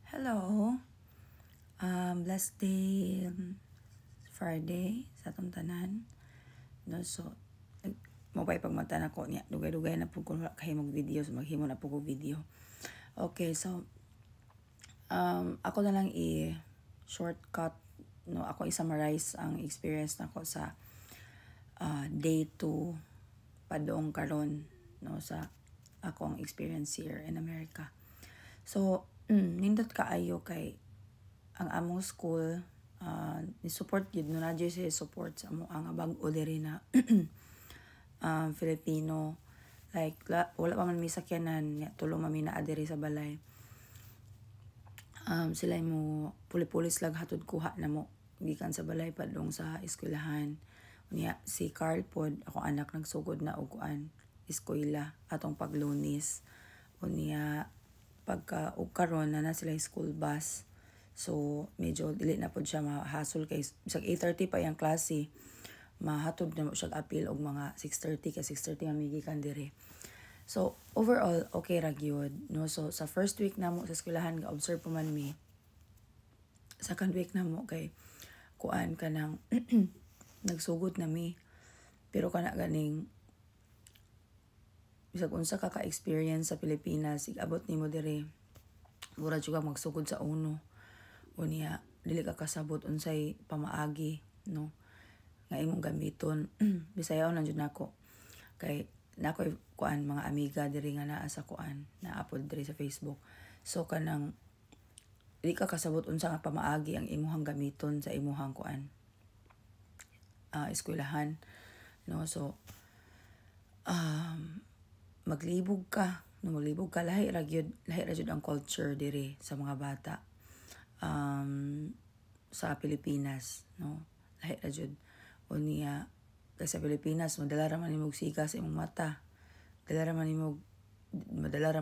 Hello. Blessed day Friday sa atong tanan. No, so mobile pagmata na ko niya. Dugay-dugay na po kung kahimog video. So maghimo na po ko video. Okay, so ako na lang shortcut. No, ako i-summarize ang experience na ko sa day 2 padong karon, no, sa akong experience here in America. So nindot kaayo kay ang among school ni support yun no, nadyo siya support sa amo ang bag-o diri na Filipino, like wala pa man may sakyanan ya, tulo man na adiri sa balay. Sila mo pulis lag hatod kuha na mo gikan sa balay padung sa eskwelahan. Unya si Carl pod ako anak nagsugod na og kuan eskwela atong paglunis. Unya pagka og karon na sila school bus. So medyo dili na pod siya mahasol kay bisag 8:30 pa yang klase. Mahatod na mo siya apil og mga 6:30 ka 6:30 mamigikan dire. So overall okay ra gyud, no. So sa first week na mo sa eskwelahan ga observe pa man mi. Second week na mo kay kuan kanang nagsugod na mi. Pero kana ganing bisag unsa ka experience sa Pilipinas abot nimo dire mura jud magsugod sa uno. Unya dili ka kasabot unsay pamaagi, no, nga imong gamiton. Bisayaw lang jud nako kay nako kuan mga amiga diri nga naa sa kuan na upload diri sa Facebook. So kanang dili ka kasabot unsa nga pamaagi ang imong gamiton sa imong kuan eskwelahan, no. So maglibog ka lahi ra jud ang culture diri sa mga bata sa Pilipinas, no. Lahi ra jud. Unya kay sa Pilipinas madala ra man imong siga sa imong mata, madala ra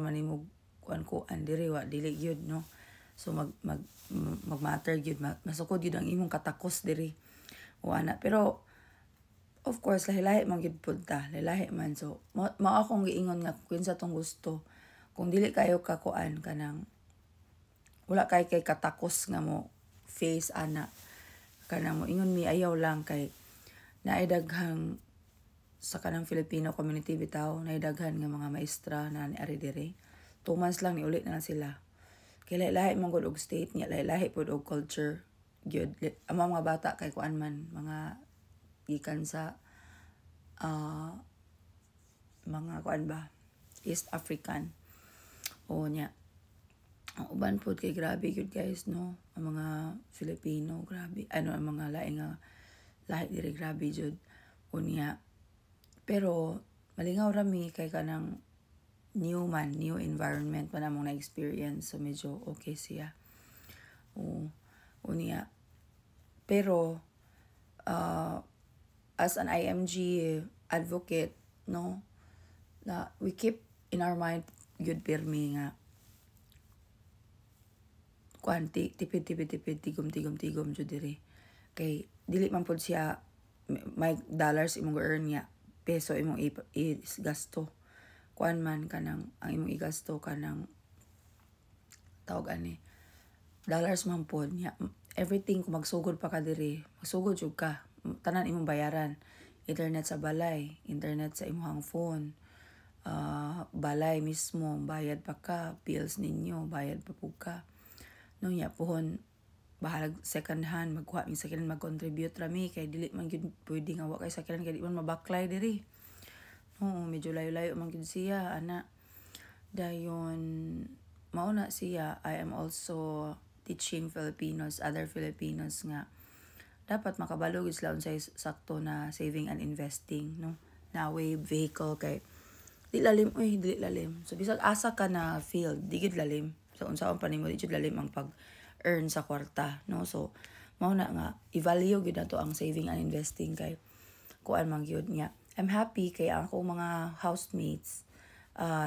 man imong kuan diri wa dili gyud, no. So mag-matter gyud, masukod gyud ang imong katakos diri o ana. Pero of course lahi-lahi man gyud pud ta, lahi man. So mao akong giingon nga kung sa tong gusto, kung dili kayo ka kuan kanang wala kay katakos nga mo face ana kanang mo ingon mi ayaw lang kay naay daghang sa kanang Filipino community bitaw, naay daghan nga mga maestra na niari dire. 2 months lang ni uli na sila. Kay lahi-lahi man gud og state niya, lahi-lahi pud og culture gyud. Ang mga bata kay kuan man mga gikan sa mga kuan ba East African. O nya ang uban pod kay grabe gyud guys, no. Ang mga Filipino grabe ang mga laing nga lahi diri grabe jud. Unya pero malingaw ra mi kay kanang new environment pa namong na-experience, so medyo okay siya. Unya pero as an IMG advocate, no, na we keep in our mind good pirmi nga kuanti tipid tigom jud diri kay dili man pud siya may dollars imong earn niya, peso imong gasto kuan man kanang ang imong igasto kanang tawag ani dollars man pud niya. Everything kung magsugod pa ka diri, magsugod jud ka, tanan imong bayaran, internet sa balay, internet sa imong phone, balay mismo bayad pa ka, bills ninyo bayad pa pud ka, no. Nya pohon bahalag second hand magkuha mi second hand, mag-contribute ra mi kay dili man gyud pwede nga wa kay second hand kay di man mabaklay diri, no. Medyo layo-layo man gyud siya ana. Dayon mao na siya. I am also teaching other Filipinos nga dapat makabalo gid sila unsay sakto na saving and investing, no, na way vehicle kay dili lalim. So bisag asa ka na field di gid lalim. So unsaon pa nimo di gid lalim ang pag-earn sa kwarta, no. So mao na nga i-value gid nato ang saving and investing kay kuan man gyud niya. I'm happy kay ako mga housemates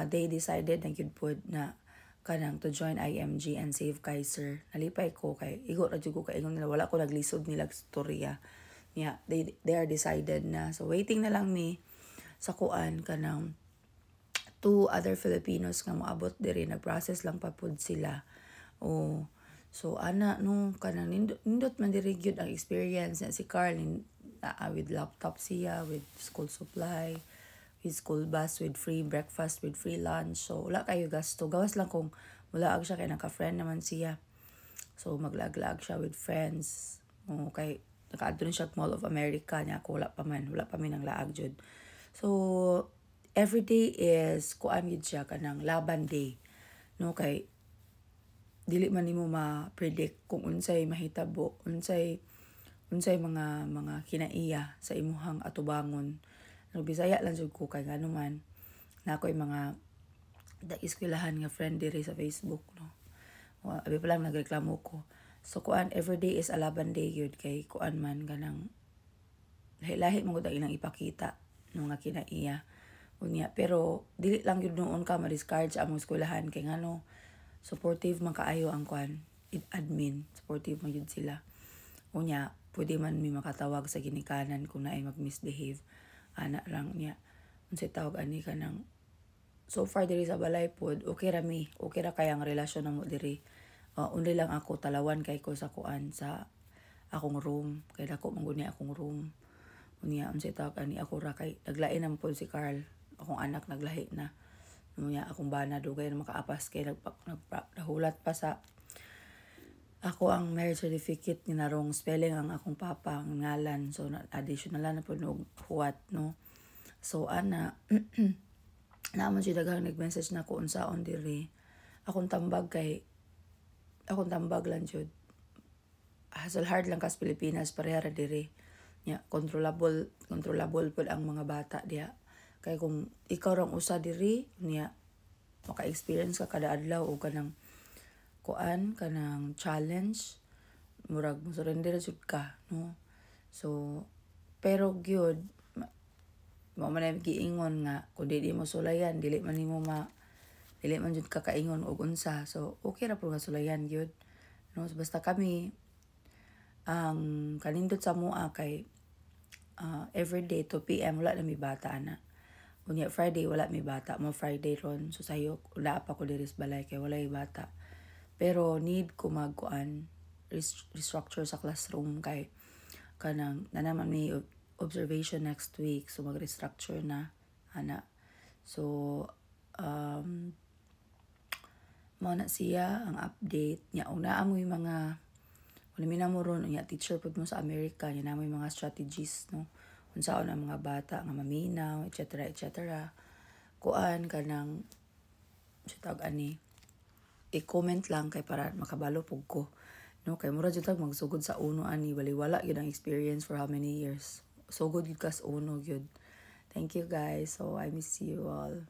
they decided na gyud pod na kanang to join IMG and Save Kaiser. Nalipay ko kay igo ra jud ko kay ingon nila wala ko naglisod nila storya. Yeah, they are decided na. So waiting na lang mi sa kuan kanang 2 other Filipinos nga moabot diri, nag-process lang pa pud sila Oh, so ana no kanang nindot man diri gyud ang experience na si Carl with laptop siya, with school supply, with school bus, with free breakfast, with free lunch. So wala kayo gasto. Gawas lang kung wala siya kay naka-friend naman siya. So maglag-lag siya with friends. Okay, nakaadto ni siya Mall of America niya ako wala pa mi nang laag jud. So every day is kuan gid siya kanang laban day. No kay dili man nimo ma-predict kung unsay mahitabo, unsay mga kinaiya sa imuhang atubangon. No Bisaya lang jud ko kay ngano man na ako'y mga eskwelahan nga friend diri sa Facebook no. Abi pa lang nagreklamo ko. So kuan everyday is a laban day yun kay kuan man ganang lahi-lahi mo gud ang ilang ipakita no nga kinaiya. Unya pero dili lang yun noon ka ma-discourage sa among eskwelahan kay ngano supportive man kaayo ang kuan admin, supportive man yun sila. Unya pwede man mi makatawag sa ginikanan kung naay mag-misbehave. Ana lang niya. Unsay tawag ani kanang so far diri sa balay pod okay ra mi, okay ra kay ang relasyon namo diri. Only lang ako talawan kay ko sa kuan sa akong room kay dako man gud ni akong room. Unya unsay tawag ani ako ra kay naglain naman pod si Carl, akong anak naglahi na. Unya akong bana dugay na makaapas kay nahulat pa sa ako ang marriage certificate ni narong spelling ang akong papa ang ngalan, so additional na po huwat no. So ana naman siya daghang nag-message na ko unsaon diri. Akong tambag lang jud. Hassle hard lang kas Pilipinas pareha ra diri. Nya controllable pud ang mga bata diha. Kay kung ikaw rang usa diri nya maka-experience ka kada adlaw o kanang kanang challenge murag mo surrender jud ka no. So pero gyud mo man giingon nga kung di mo sulayan dili man jud ka kaingon og unsa. So okay ra pud nga sulayan gyud no. So, basta kami ang kanindot sa mua kay everyday 2 PM wala na mi bata na. Unya Friday wala mi bata mo Friday ron. So sayo wala pa ko diri sa balay kay walay bata. Pero need ko magkuan restructure sa classroom kay kanang na naman may observation next week, so mag-restructure na ana. So mao na siya ang update nya. Una amoy mga wala mo ron nya teacher pud mo sa America nya na mga strategies no unsaon ang mga bata nga maminaw etc. Kuan kanang tawag ani i-comment lang kay para makabalo pug ko no kay mura jud tag magsugod sa uno ani wala gyud ang experience for how many years. So good kas uno gyud. Thank you guys. So I miss you all.